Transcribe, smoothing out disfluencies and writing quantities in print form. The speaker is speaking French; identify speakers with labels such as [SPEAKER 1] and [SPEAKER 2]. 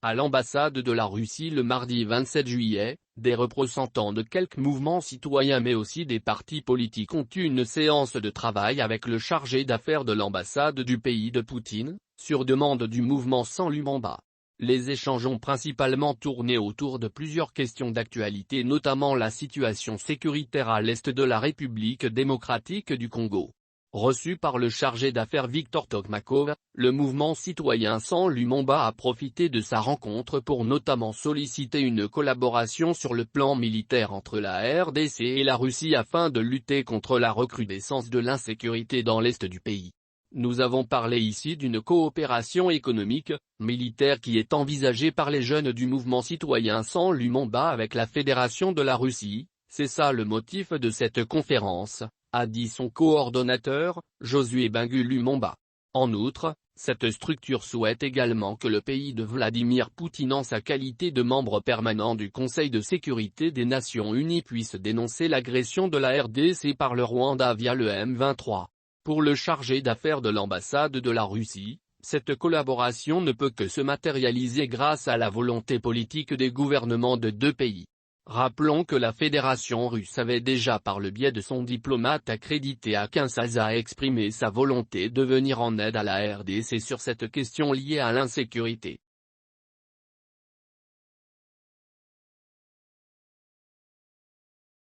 [SPEAKER 1] À l'ambassade de la Russie le mardi 27 juillet, des représentants de quelques mouvements citoyens mais aussi des partis politiques ont eu une séance de travail avec le chargé d'affaires de l'ambassade du pays de Poutine, sur demande du mouvement Sans Lumumba. Les échanges ont principalement tourné autour de plusieurs questions d'actualité, notamment la situation sécuritaire à l'est de la République démocratique du Congo. Reçu par le chargé d'affaires Viktor Tokmakov, le mouvement citoyen Sans Lumumba a profité de sa rencontre pour notamment solliciter une collaboration sur le plan militaire entre la RDC et la Russie afin de lutter contre la recrudescence de l'insécurité dans l'est du pays. Nous avons parlé ici d'une coopération économique, militaire qui est envisagée par les jeunes du mouvement citoyen Sans Lumumba avec la Fédération de la Russie, c'est ça le motif de cette conférence, a dit son coordonnateur, Josué Bingu Lumumba. En outre, cette structure souhaite également que le pays de Vladimir Poutine en sa qualité de membre permanent du Conseil de sécurité des Nations Unies puisse dénoncer l'agression de la RDC par le Rwanda via le M23. Pour le chargé d'affaires de l'ambassade de la Russie, cette collaboration ne peut que se matérialiser grâce à la volonté politique des gouvernements de deux pays. Rappelons que la Fédération russe avait déjà par le biais de son diplomate accrédité à Kinshasa exprimé sa volonté de venir en aide à la RDC sur cette question liée à l'insécurité.